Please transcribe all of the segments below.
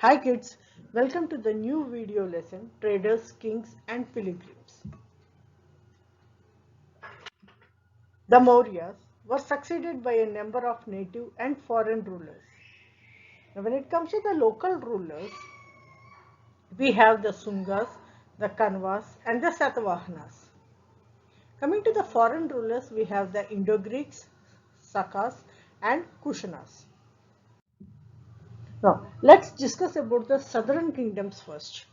Hi kids, welcome to the new video lesson Traders, Kings and Pilgrims. The Mauryas were succeeded by a number of native and foreign rulers. Now when it comes to the local rulers, we have the Sungas, the Kanvas and the Satavahanas. Coming to the foreign rulers, we have the Indo-Greeks, Sakas and Kushanas. Now, let's discuss about the southern kingdoms first.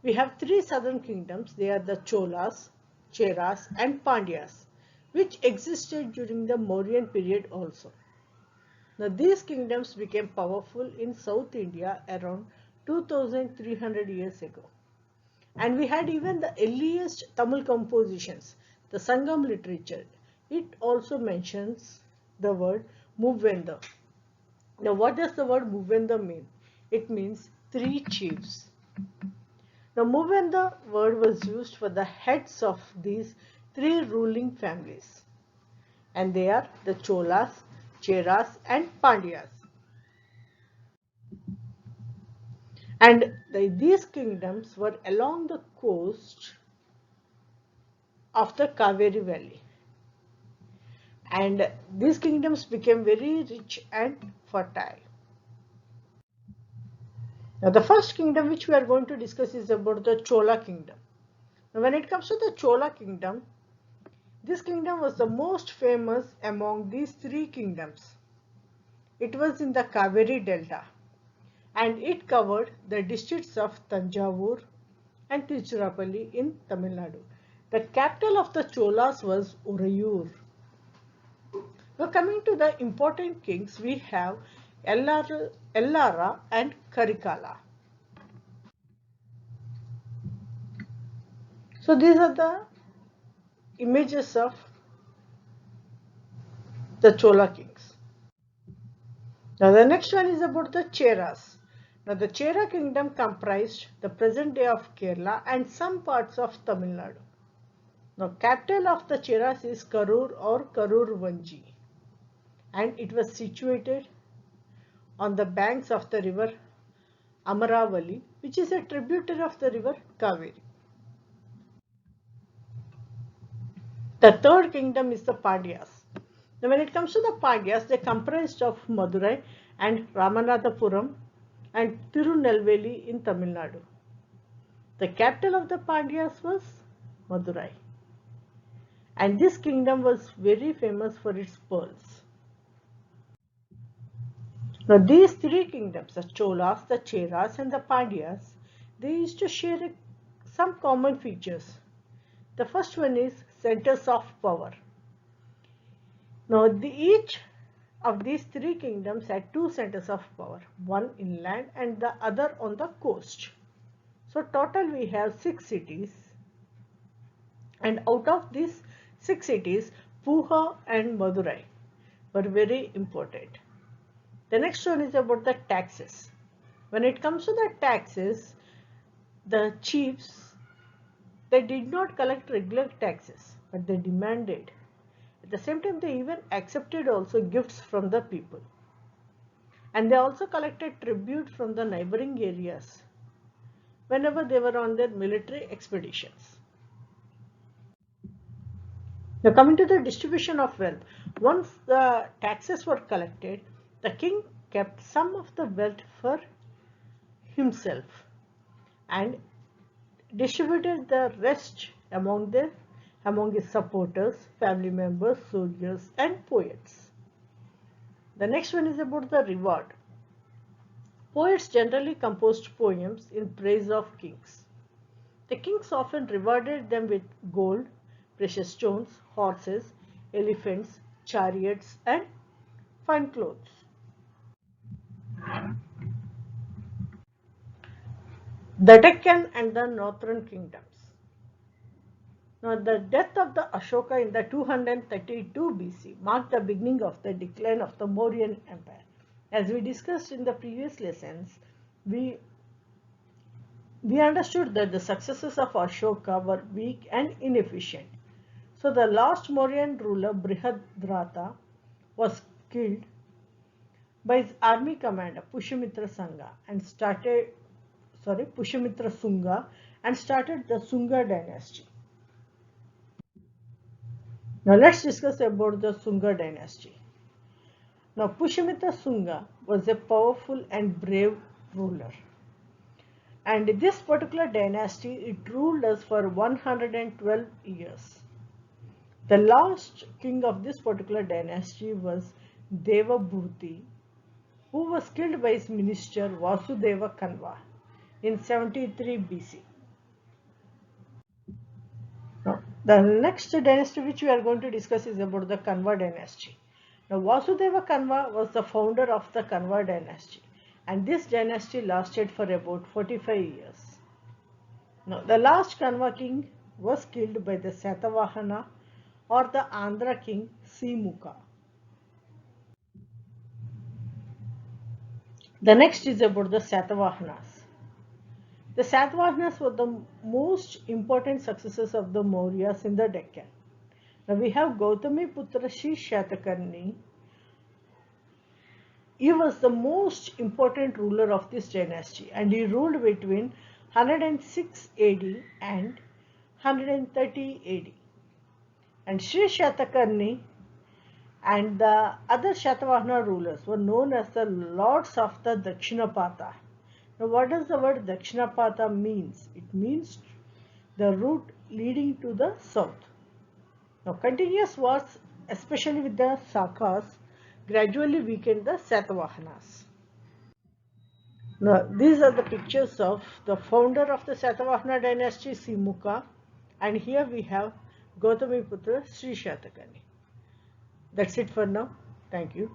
We have three southern kingdoms. They are the Cholas, Cheras and Pandyas, which existed during the Mauryan period also. Now, these kingdoms became powerful in South India around 2300 years ago. And we had even the earliest Tamil compositions, the Sangam literature. It also mentions the word Muvvenda. Now, what does the word Muvvenda mean? It means three chiefs. Now, Muvvenda word was used for the heads of these three ruling families, and they are the Cholas, Cheras, and Pandyas. And these kingdoms were along the coast of the Kaveri Valley. And these kingdoms became very rich and fertile. Now, the first kingdom which we are going to discuss is about the Chola Kingdom. Now, when it comes to the Chola Kingdom, this kingdom was the most famous among these three kingdoms. It was in the Kaveri Delta and it covered the districts of Tanjavur and Tiruchirappalli in Tamil Nadu. The capital of the Cholas was Urayur. Now coming to the important kings, we have Ellara and Karikala. So these are the images of the Chola kings. Now the next one is about the Cheras. Now the Chera Kingdom comprised the present day of Kerala and some parts of Tamil Nadu. Now capital of the Cheras is Karur or Karur Vanji, and it was situated on the banks of the river Amaravali, which is a tributary of the river Kaveri. The third kingdom is the Pandyas. Now when it comes to the Pandyas, they comprised of Madurai and Ramanathapuram and Tirunelveli in Tamil Nadu. The capital of the Pandyas was Madurai. And this kingdom was very famous for its pearls. Now these three kingdoms, the Cholas, the Cheras and the Pandyas, they used to share some common features. The first one is centers of power. Now each of these three kingdoms had two centers of power, one inland and the other on the coast. So total we have 6 cities, and out of these 6 cities, Puha and Madurai were very important. The next one is about the taxes. When it comes to the taxes, the chiefs, they did not collect regular taxes, but they demanded. At the same time, they even accepted also gifts from the people. And they also collected tribute from the neighboring areas whenever they were on their military expeditions. Now coming to the distribution of wealth, once the taxes were collected, the king kept some of the wealth for himself and distributed the rest among his supporters, family members, soldiers and poets. The next one is about the reward. Poets generally composed poems in praise of kings. The kings often rewarded them with gold, precious stones, horses, elephants, chariots and fine clothes. The Deccan and the Northern Kingdoms. Now, the death of the Ashoka in the 232 BC marked the beginning of the decline of the Mauryan Empire. As we discussed in the previous lessons, we understood that the successors of Ashoka were weak and inefficient. So the last Mauryan ruler, Brihadratha, was killed by his army commander Pushmatasunga and started the Sunga dynasty. Now let's discuss about the Sunga dynasty. Now Pushmatasunga was a powerful and brave ruler. And this particular dynasty, it ruled us for 112 years. The last king of this particular dynasty was Devabhuti, who was killed by his minister Vasudeva Kanva in 73 BC. Now, the next dynasty which we are going to discuss is about the Kanva dynasty. Now, Vasudeva Kanva was the founder of the Kanva dynasty, and this dynasty lasted for about 45 years. Now, the last Kanva king was killed by the Satavahana or the Andhra king Simuka. The next is about the Satavahanas. The Satavahanas were the most important successors of the Mauryas in the Deccan. Now we have Gautami Putra Sri Shatakarni. He was the most important ruler of this dynasty and he ruled between 106 AD and 130 AD. And Sri Shatakarni and the other Shatavahana rulers were known as the lords of the Dakshinapatha. Now what does the word Dakshinapatha means? It means the route leading to the south. Now continuous wars, especially with the Sakas, gradually weakened the Satavahanas. Now these are the pictures of the founder of the Satavahana dynasty, Simuka, and here we have Gautamiputra Sri Shatakarni. That's it for now. Thank you.